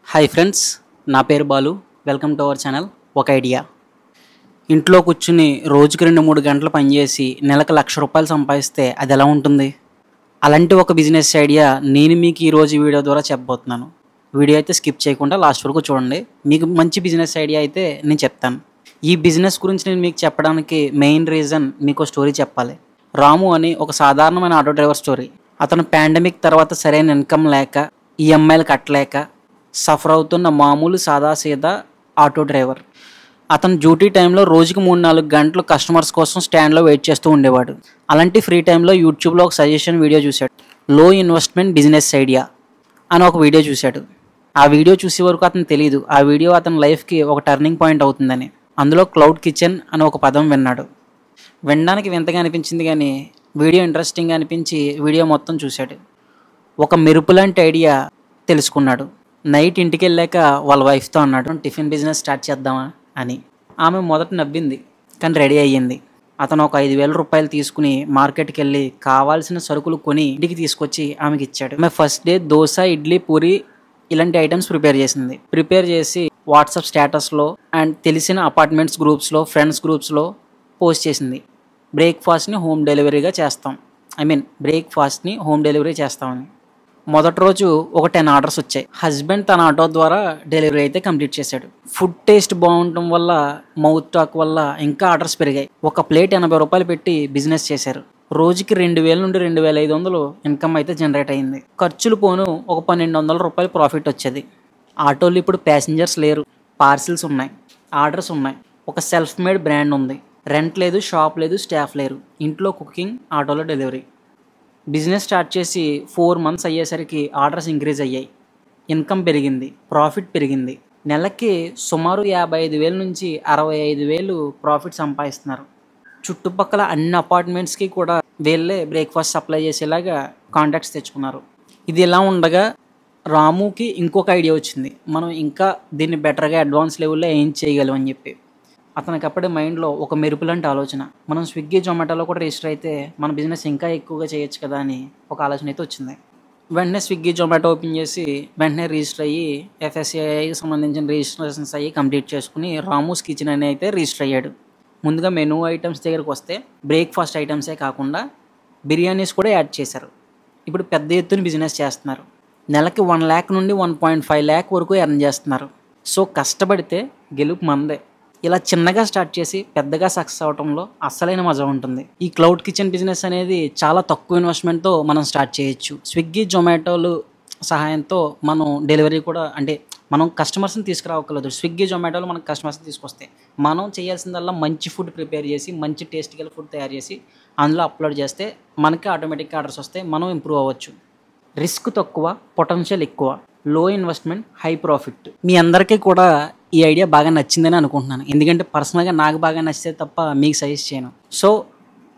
Hi friends, నా పేరు Balu. Welcome to our channel ఒక ఐడియా. ఇంట్లో కూర్చుని రోజుకి 2-3 గంటలు పనిచేసి నెలకు ₹1,00,000 సంపాదిస్తే అది ఎలా ఉంటుంది? అలాంటి ఒక బిజినెస్ ఐడియా నేను మీకు ఈరోజు వీడియో ద్వారా చెప్పబోతున్నాను. వీడియో అయితే స్కిప్ చేయకుండా లాస్ట్ వరకు చూడండి. మీకు మంచి బిజినెస్ ఐడియా అయితే నేను చెప్తాను. ఈ బిజినెస్ గురించి నేను మీకు చెప్పడానికి మెయిన్ రీజన్ మీకు స్టోరీ చెప్పాలి. రాము అని ఒక సాధారణమైన ఆటో డ్రైవర్ స్టోరీ. అతను పాండమిక్ తర్వాత సరైన ఇన్కమ్ లేక, ఈఎంఐలు కట్టలేక సఫర్ అవుతున్న మామూలు సాదాసీదా ఆటో డ్రైవర్. అతను డ్యూటీ టైంలో రోజుకి 3-4 గంటలు కస్టమర్స్ కోసం స్టాండ్లో వెయిట్ చేస్తూ ఉండేవాడు. అలాంటి ఫ్రీ టైంలో యూట్యూబ్లో ఒక సజెషన్ వీడియో చూశాడు. లో ఇన్వెస్ట్మెంట్ బిజినెస్ ఐడియా అని ఒక వీడియో చూశాడు. ఆ వీడియో చూసే వరకు అతను తెలియదు ఆ వీడియో అతని లైఫ్కి ఒక టర్నింగ్ పాయింట్ అవుతుందని. అందులో క్లౌడ్ కిచెన్ అని ఒక పదం విన్నాడు. వినడానికి వింతగా అనిపించింది, కానీ వీడియో ఇంట్రెస్టింగ్గా అనిపించి వీడియో మొత్తం చూశాడు. ఒక మెరుపు లాంటి ఐడియా తెలుసుకున్నాడు. నైట్ ఇంటికి వెళ్ళాక వాళ్ళ వైఫ్తో అన్నాడు, టిఫిన్ బిజినెస్ స్టార్ట్ చేద్దామా అని. ఆమె మొదట నవ్వింది, కానీ రెడీ అయ్యింది. అతను ఒక ₹5,000 తీసుకుని మార్కెట్కి వెళ్ళి కావాల్సిన సరుకులు కొని ఇంటికి తీసుకొచ్చి ఆమెకి ఇచ్చాడు. ఆమె ఫస్ట్ డే దోశ, ఇడ్లీ, పూరి ఇలాంటి ఐటమ్స్ ప్రిపేర్ చేసింది. ప్రిపేర్ చేసి వాట్సాప్ స్టేటస్లో అండ్ తెలిసిన అపార్ట్మెంట్స్ గ్రూప్స్లో, ఫ్రెండ్స్ గ్రూప్స్లో పోస్ట్ చేసింది. బ్రేక్ఫాస్ట్ని హోమ్ డెలివరీ చేస్తామని. మొదటి రోజు ఒక 10 ఆర్డర్స్ వచ్చాయి. హస్బెండ్ తన ఆటో ద్వారా డెలివరీ అయితే కంప్లీట్ చేశాడు. ఫుడ్ టేస్ట్ బాగుండటం వల్ల, మౌత్ టాక్ వల్ల ఇంకా ఆర్డర్స్ పెరిగాయి. ఒక ప్లేట్ ₹80 పెట్టి బిజినెస్ చేశారు. రోజుకి 2,000 నుండి 2,500 ఇన్కమ్ అయితే జనరేట్ అయింది. ఖర్చులు పోను ఒక ₹1,200 ప్రాఫిట్ వచ్చేది. ఆటోలు ఇప్పుడు ప్యాసింజర్స్ లేరు, పార్సిల్స్ ఉన్నాయి, ఆర్డర్స్ ఉన్నాయి. ఒక సెల్ఫ్ మేడ్ బ్రాండ్ ఉంది. రెంట్ లేదు, షాప్ లేదు, స్టాఫ్ లేరు. ఇంట్లో కుకింగ్, ఆటోలో డెలివరీ. బిజినెస్ స్టార్ట్ చేసి 4 మంత్స్ అయ్యేసరికి ఆర్డర్స్ ఇంక్రీజ్ అయ్యాయి. ఇన్కమ్ పెరిగింది, ప్రాఫిట్ పెరిగింది. నెలకి సుమారు 55,000 నుంచి 65,000 ప్రాఫిట్ సంపాదిస్తున్నారు. చుట్టుపక్కల అన్ని అపార్ట్మెంట్స్కి కూడా వీళ్ళే బ్రేక్ఫాస్ట్ సప్లై చేసేలాగా కాంటాక్ట్స్ తెచ్చుకున్నారు. ఇది ఇలా ఉండగా రాముకి ఇంకొక ఐడియా వచ్చింది. మనం ఇంకా దీన్ని బెటర్గా అడ్వాన్స్ లెవెల్లో ఏం చేయగలం అని చెప్పి. అతనికి అప్పుడే మైండ్లో ఒక మెరుపు లాంటి ఆలోచన, మనం స్విగ్గీ, జొమాటోలో కూడా రిజిస్టర్ అయితే మన బిజినెస్ ఇంకా ఎక్కువగా చేయొచ్చు కదా అని ఒక ఆలోచన అయితే వచ్చింది. వెంటనే స్విగ్గీ, జొమాటో ఓపెన్ చేసి వెంటనే రిజిస్టర్ అయ్యి FSCIకి సంబంధించిన రిజిస్ట్రేషన్స్ అయ్యి కంప్లీట్ చేసుకుని రామూస్ కిచెన్ అని అయితే రిజిస్టర్ అయ్యాడు. ముందుగా మెనూ ఐటమ్స్ దగ్గరకు వస్తే బ్రేక్ఫాస్ట్ ఐటమ్సే కాకుండా బిర్యానీస్ కూడా యాడ్ చేశారు. ఇప్పుడు పెద్ద ఎత్తున బిజినెస్ చేస్తున్నారు. నెలకి 1 lakh నుండి 1.5 lakh వరకు ఎర్న్ చేస్తున్నారు. సో కష్టపడితే గెలుపు మందే. ఇలా చిన్నగా స్టార్ట్ చేసి పెద్దగా సక్సెస్ అవడంలో అస్సలైన మజా ఉంటుంది. ఈ క్లౌడ్ కిచెన్ బిజినెస్ అనేది చాలా తక్కువ ఇన్వెస్ట్మెంట్తో మనం స్టార్ట్ చేయొచ్చు. స్విగ్గీ, జొమాటోలు సహాయంతో మనం డెలివరీ కూడా, అంటే మనం కస్టమర్స్ని తీసుకురావక్కర్లేదు. స్విగ్గీ, జొమాటోలో మనకు కస్టమర్స్ని తీసుకొస్తే మనం చేయాల్సిందల్లా మంచి ఫుడ్ ప్రిపేర్ చేసి, మంచి టేస్ట్ గల ఫుడ్ తయారు చేసి అందులో అప్లోడ్ చేస్తే మనకి ఆటోమేటిక్గా ఆర్డర్స్ వస్తే మనం ఇంప్రూవ్ అవ్వచ్చు. రిస్క్ తక్కువ, పొటెన్షియల్ ఎక్కువ, లో ఇన్వెస్ట్మెంట్, హై ప్రాఫిట్. మీ అందరికీ కూడా ఈ ఐడియా బాగా నచ్చిందని అనుకుంటున్నాను. ఎందుకంటే పర్సనల్గా నాకు బాగా నచ్చితే తప్ప మీకు సజెస్ట్ చేయను. సో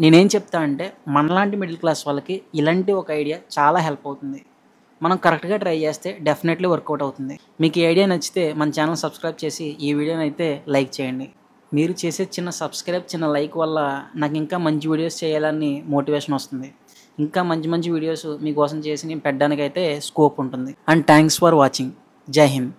నేనేం చెప్తా అంటే, మనలాంటి మిడిల్ క్లాస్ వాళ్ళకి ఇలాంటి ఒక ఐడియా చాలా హెల్ప్ అవుతుంది. మనం కరెక్ట్గా ట్రై చేస్తే డెఫినెట్లీ వర్కౌట్ అవుతుంది. మీకు ఈ ఐడియా నచ్చితే మన ఛానల్ సబ్స్క్రైబ్ చేసి ఈ వీడియోని అయితే లైక్ చేయండి. మీరు చేసే చిన్న సబ్స్క్రైబ్, చిన్న లైక్ వల్ల నాకు ఇంకా మంచి వీడియోస్ చేయాలని మోటివేషన్ వస్తుంది. ఇంకా మంచి మంచి వీడియోస్ మీకోసం చేసి నేను పెట్టడానికైతే స్కోప్ ఉంటుంది. And thanks for watching. జై హింద్.